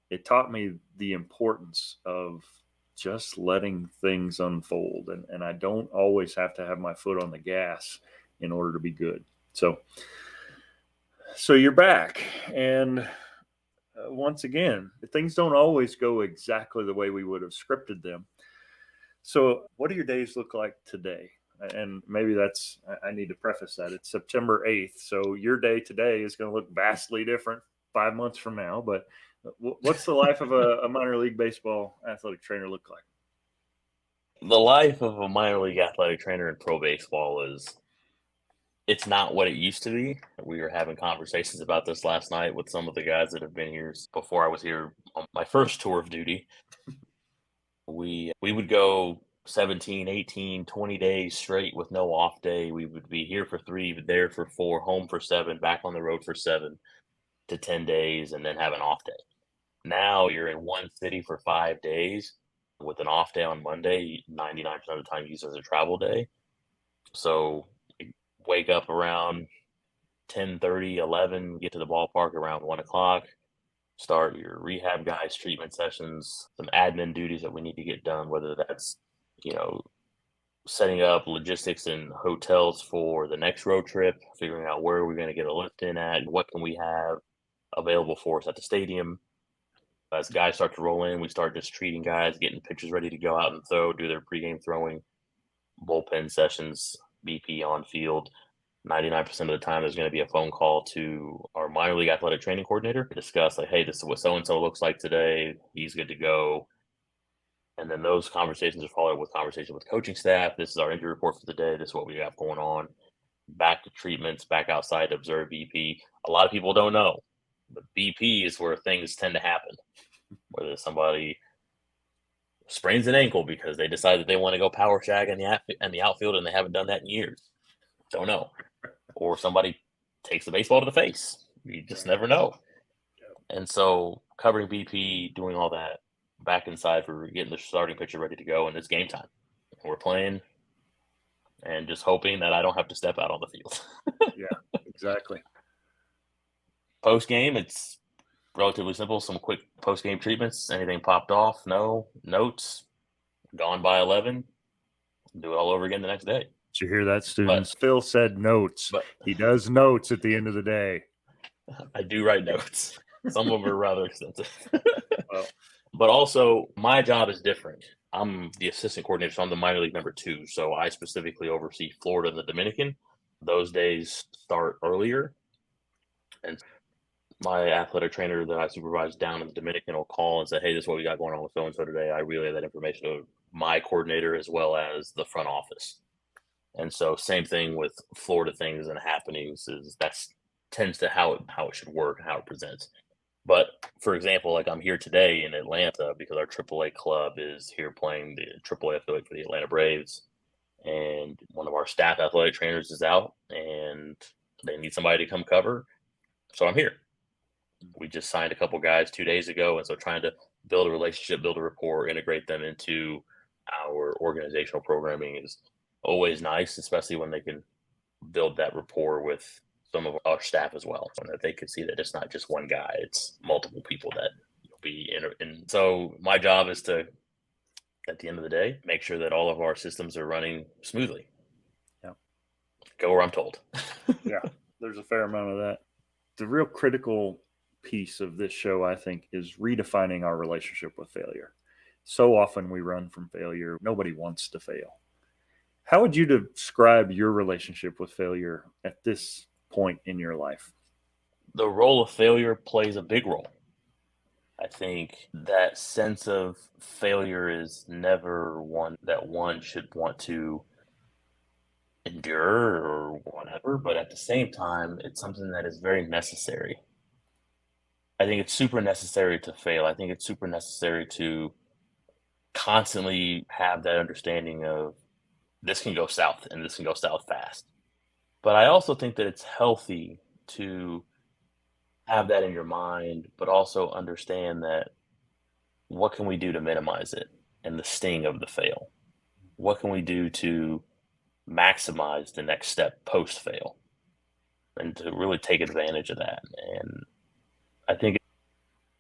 Speaker 1: it taught me the importance of just letting things unfold. And I don't always have to have my foot on the gas in order to be good. So you're back. And once again, things don't always go exactly the way we would have scripted them. So what do your days look like today? And maybe I need to preface that. It's September 8th. So your day today is going to look vastly different 5 months from now. But what's the life of a minor league baseball athletic trainer look like?
Speaker 2: The life of a minor league athletic trainer in pro baseball it's not what it used to be. We were having conversations about this last night with some of the guys that have been here before I was here on my first tour of duty. We would go 17, 18, 20 days straight with no off day. We would be here for 3, there for 4, home for 7, back on the road for 7 to 10 days, and then have an off day. Now you're in one city for 5 days with an off day on Monday. 99% of the time used as a travel day. So wake up around 10:30, 11, get to the ballpark around 1 o'clock, start your rehab guys, treatment sessions, some admin duties that we need to get done, whether that's, setting up logistics and hotels for the next road trip, figuring out where we're going to get a lift in at, what can we have available for us at the stadium. As guys start to roll in, we start just treating guys, getting pitchers ready to go out and throw, do their pregame throwing, bullpen sessions, BP on field. 99% of the time, there's going to be a phone call to our minor league athletic training coordinator to discuss, like, hey, this is what so-and-so looks like today. He's good to go. And then those conversations are followed with conversation with coaching staff. This is our injury report for the day. This is what we have going on. Back to treatments, back outside to observe BP. A lot of people don't know, but BP is where things tend to happen. Whether somebody sprains an ankle because they decide that they want to go power shag in the outfield and they haven't done that in years. Don't know. Or somebody takes the baseball to the face. You just never know. And so covering BP, doing all that, back inside for getting the starting pitcher ready to go, and it's game time. We're playing and just hoping that I don't have to step out on the field.
Speaker 1: Yeah, exactly.
Speaker 2: Post-game, it's relatively simple. Some quick post-game treatments. Anything popped off? No. Notes. Gone by 11. Do it all over again the next day.
Speaker 1: Did you hear that, students? Phil said notes. He does notes at the end of the day.
Speaker 2: I do write notes. Some of them are rather extensive. But also, my job is different. I'm the assistant coordinator, so I'm the minor league number 2. So I specifically oversee Florida and the Dominican. Those days start earlier. And my athletic trainer that I supervise down in the Dominican will call and say, hey, this is what we got going on with so-and-so today. I relay that information to my coordinator as well as the front office. And so same thing with Florida things and happenings is tends to how it should work, how it presents. But for example, like I'm here today in Atlanta because our AAA club is here playing the AAA affiliate for the Atlanta Braves. And one of our staff athletic trainers is out and they need somebody to come cover. So I'm here. We just signed a couple guys 2 days ago. And so trying to build a relationship, build a rapport, integrate them into our organizational programming is always nice, especially when they can build that rapport with some of our staff as well, so that they can see that it's not just one guy, it's multiple people that you'll be in. And so my job is to, at the end of the day, make sure that all of our systems are running smoothly.
Speaker 1: Yeah.
Speaker 2: Go where I'm told.
Speaker 1: Yeah, there's a fair amount of that. The real critical piece of this show, I think, is redefining our relationship with failure. So often we run from failure. Nobody wants to fail. How would you describe your relationship with failure at this point in your life?
Speaker 2: The role of failure plays a big role. I think that sense of failure is never one that one should want to endure or whatever, but at the same time, it's something that is very necessary. I think it's super necessary to fail. I think it's super necessary to constantly have that understanding of this can go south and this can go south fast. But I also think that it's healthy to have that in your mind, but also understand that what can we do to minimize it and the sting of the fail? What can we do to maximize the next step post fail and to really take advantage of that? And I think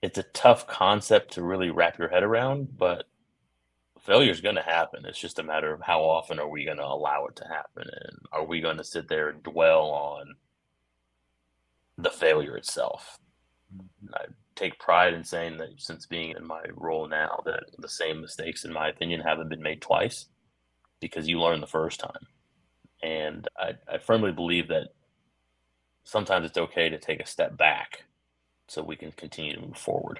Speaker 2: it's a tough concept to really wrap your head around, but failure is going to happen. It's just a matter of how often are we going to allow it to happen, and are we going to sit there and dwell on the failure itself? And I take pride in saying that since being in my role now, that the same mistakes, in my opinion, haven't been made twice because you learn the first time. And I firmly believe that sometimes it's okay to take a step back so we can continue to move forward.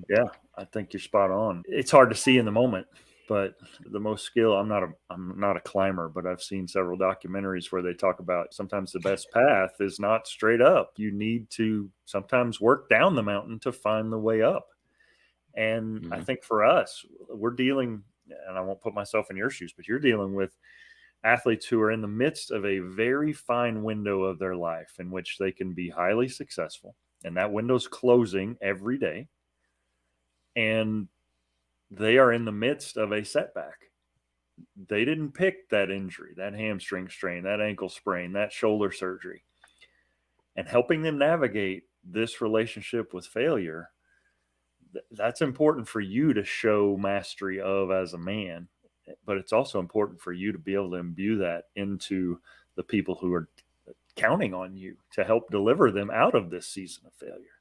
Speaker 1: Yeah, I think you're spot on. It's hard to see in the moment, but the most skill, I'm not a climber, but I've seen several documentaries where they talk about sometimes the best path is not straight up. You need to sometimes work down the mountain to find the way up. And I
Speaker 2: Mm-hmm.
Speaker 1: think for us, we're dealing, and I won't put myself in your shoes, but you're dealing with athletes who are in the midst of a very fine window of their life in which they can be highly successful. And that window's closing every day. And they are in the midst of a setback. They didn't pick that injury, that hamstring strain, that ankle sprain, that shoulder surgery. And helping them navigate this relationship with failure, that's important for you to show mastery of as a man. But it's also important for you to be able to imbue that into the people who are counting on you to help deliver them out of this season of failure.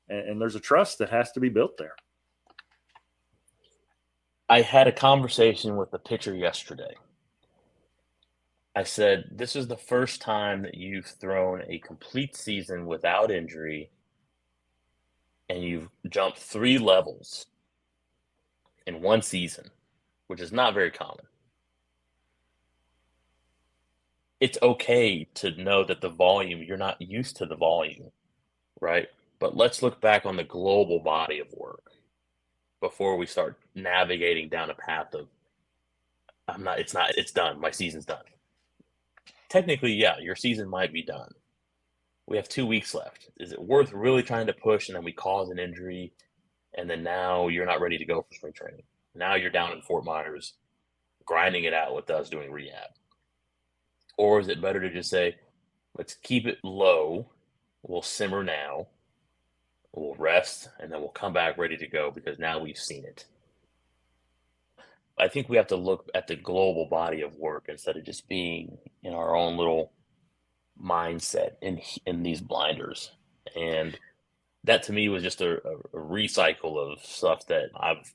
Speaker 1: And there's a trust that has to be built there.
Speaker 2: I had a conversation with a pitcher yesterday. I said, "This is the first time that you've thrown a complete season without injury, and you've jumped 3 levels in 1 season, which is not very common. It's okay to know that the volume you're not used to the volume, right? But let's look back on the global body of work before we start navigating down a path of, it's done, my season's done." Technically, yeah, your season might be done. We have 2 weeks left. Is it worth really trying to push and then we cause an injury, and then now you're not ready to go for spring training? Now you're down in Fort Myers, grinding it out with us doing rehab. Or is it better to just say, let's keep it low, we'll simmer now, we'll rest, and then we'll come back ready to go because now we've seen it. I think we have to look at the global body of work instead of just being in our own little mindset in these blinders. And that to me was just a recycle of stuff that I've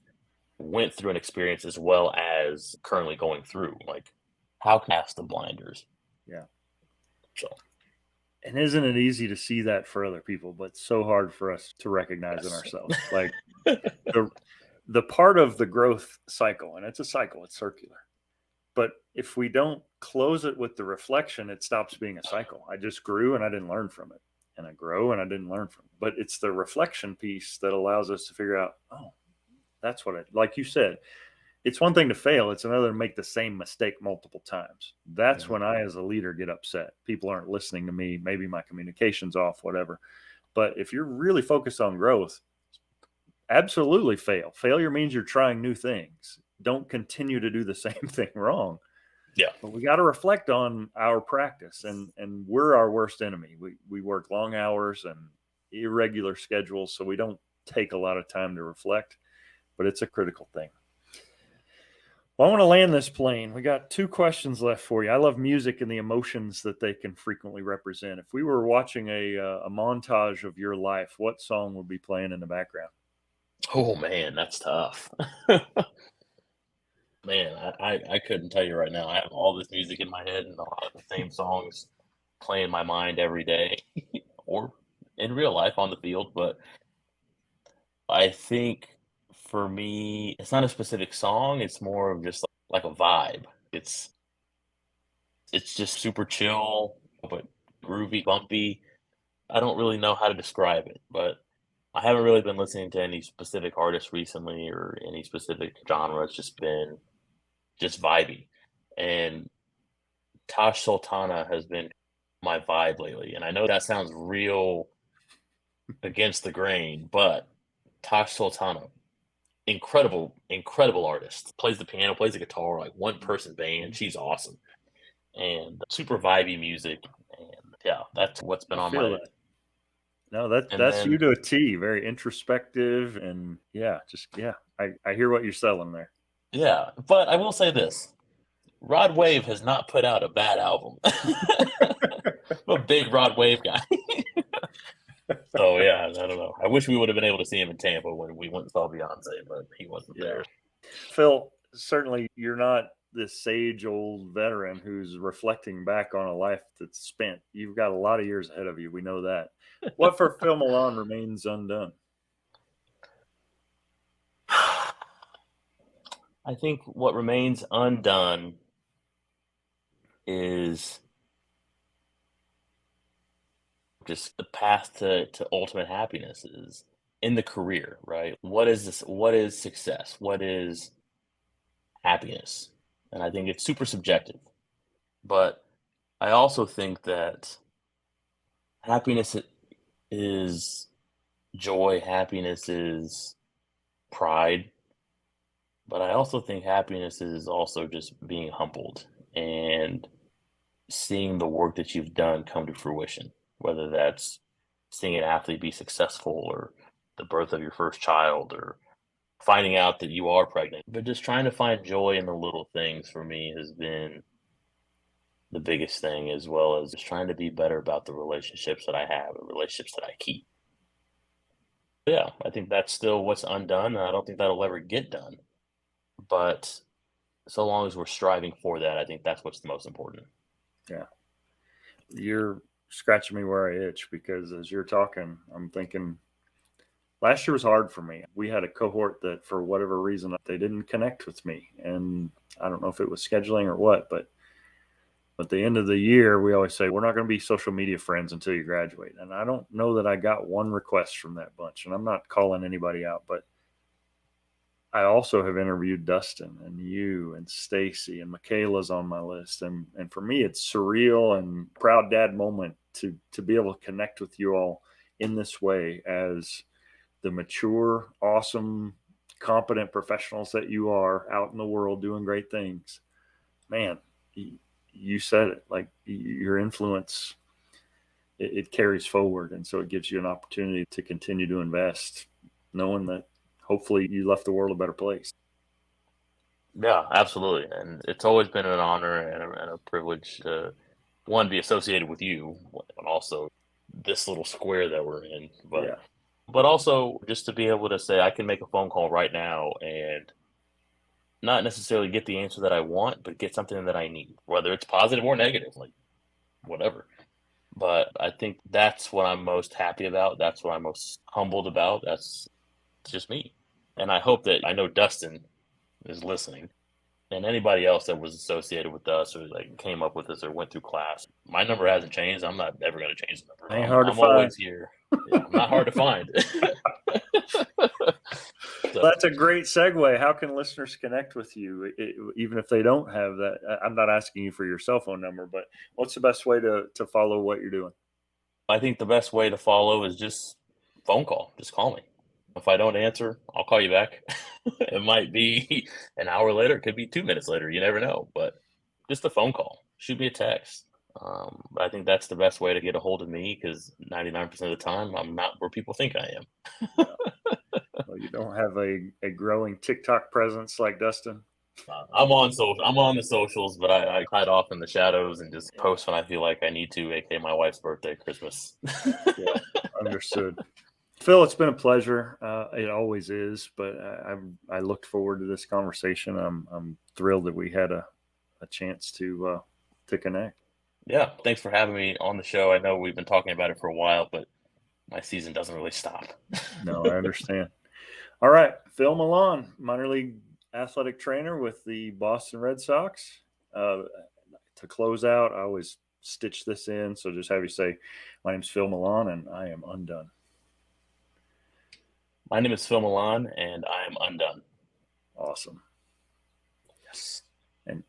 Speaker 2: went through an experience as well as currently going through. Like, how can I pass the blinders?
Speaker 1: Yeah.
Speaker 2: So,
Speaker 1: And isn't it easy to see that for other people, but so hard for us to recognize in
Speaker 2: yes.
Speaker 1: ourselves? Like the part of the growth cycle, and it's a cycle, it's circular. But if we don't close it with the reflection, it stops being a cycle. I just grew and I didn't learn from it. And I grow and I didn't learn from it. But it's the reflection piece that allows us to figure out, oh, that's what like you said, it's one thing to fail. It's another to make the same mistake multiple times. That's
Speaker 2: Mhm.
Speaker 1: when I, as a leader, get upset. People aren't listening to me. Maybe my communication's off, whatever. But if you're really focused on growth, absolutely fail. Failure means you're trying new things. Don't continue to do the same thing wrong.
Speaker 2: Yeah.
Speaker 1: But we got to reflect on our practice, and we're our worst enemy. We work long hours and irregular schedules, so we don't take a lot of time to reflect, but it's a critical thing. Well, I want to land this plane. We got 2 questions left for you. I love music and the emotions that they can frequently represent. If we were watching a montage of your life, what song would be playing in the background?
Speaker 2: Oh man, that's tough. Man, I couldn't tell you right now. I have all this music in my head and a lot of the same songs play in my mind every day or in real life on the field. But I think for me, it's not a specific song. It's more of just like a vibe. It's just super chill, but groovy, bumpy. I don't really know how to describe it, but I haven't really been listening to any specific artists recently or any specific genre. It's just been just vibey. And Tosh Sultana has been my vibe lately. And I know that sounds real against the grain, but Tosh Sultana, incredible artist. Plays the piano, plays the guitar, like one person band. She's awesome. And super vibey music. And yeah, that's what's been
Speaker 1: I
Speaker 2: on
Speaker 1: feel
Speaker 2: my.
Speaker 1: that. No,
Speaker 2: And
Speaker 1: that's you
Speaker 2: then,
Speaker 1: to a T. Very introspective, and I hear what you're selling there.
Speaker 2: yeah, but I will say this. Rod Wave has not put out a bad album. I'm a big Rod Wave guy. So yeah, I don't know. I wish we would have been able to see him in Tampa when we went and saw Beyonce, but he wasn't
Speaker 1: Yeah,
Speaker 2: there.
Speaker 1: Phil, certainly you're not this sage old veteran who's reflecting back on a life that's spent. You've got a lot of years ahead of you. We know that. What for Phil Milan remains undone?
Speaker 2: I think what remains undone is just the path to ultimate happiness is in the career, right? What is this? What is success? What is happiness? And I think it's super subjective. But I also think that happiness is joy, happiness is pride, but I also think happiness is also just being humbled and seeing the work that you've done come to fruition, whether that's seeing an athlete be successful or the birth of your first child or finding out that you are pregnant. But just trying to find joy in the little things for me has been the biggest thing, as well as just trying to be better about the relationships that I have and relationships that I keep. Yeah, I think that's still what's undone. And I don't think that'll ever get done. But so long as we're striving for that, I think that's what's the most important.
Speaker 1: Yeah, you're scratching me where I itch because as you're talking, I'm thinking last year was hard for me. We had a cohort that, for whatever reason, they didn't connect with me, and I don't know if it was scheduling or what, but at the end of the year, we always say we're not going to be social media friends until you graduate. And I don't know that I got one request from that bunch, and I'm not calling anybody out, but I also have interviewed Dustin and you and Stacy and Michaela's on my list. And for me, it's surreal and proud dad moment to be able to connect with you all in this way as the mature, awesome, competent professionals that you are out in the world doing great things. Man, you said it, like your influence, it carries forward. And so it gives you an opportunity to continue to invest, knowing that hopefully you left the world a better place.
Speaker 2: Yeah, absolutely. And it's always been an honor and a privilege to, one, be associated with you, and also this little square that we're in.
Speaker 1: Yeah.
Speaker 2: But also just to be able to say I can make a phone call right now and not necessarily get the answer that I want, but get something that I need, whether it's positive or negative, like whatever. But I think that's what I'm most happy about. That's what I'm most humbled about. That's just me. And I hope that I know Dustin is listening and anybody else that was associated with us or like came up with us or went through class. My number hasn't changed. I'm not ever going to change the number.
Speaker 1: Ain't hard to
Speaker 2: I'm
Speaker 1: find.
Speaker 2: always here. Yeah, I'm not hard to find. So,
Speaker 1: That's a great segue. How can listeners connect with you, even if they don't have that? I'm not asking you for your cell phone number, but what's the best way to follow what you're doing?
Speaker 2: I think the best way to follow is just phone call. Just call me. If I don't answer, I'll call you back. It might be an hour later. It could be 2 minutes later. You never know. But just a phone call. Shoot me a text. I think that's the best way to get a hold of me because 99% of the time I'm not where people think I am.
Speaker 1: Well, you don't have a growing TikTok presence like Dustin.
Speaker 2: I'm on social. I'm on the socials, but I hide off in the shadows and just
Speaker 1: Yeah,
Speaker 2: post when I feel like I need to, aka my wife's birthday, Christmas.
Speaker 1: yeah, understood. Phil, it's been a pleasure. It always is, but I looked forward to this conversation. I'm thrilled that we had a chance to connect.
Speaker 2: Yeah, thanks for having me on the show. I know we've been talking about it for a while, but my season doesn't really stop.
Speaker 1: No, I understand. All right, Phil Milan, minor league athletic trainer with the Boston Red Sox. To close out, I always stitch this in, so just have you say, "My name's Phil Milan, and I am undone."
Speaker 2: My name is Phil Milan, and I am undone.
Speaker 1: Awesome.
Speaker 2: Yes.
Speaker 1: And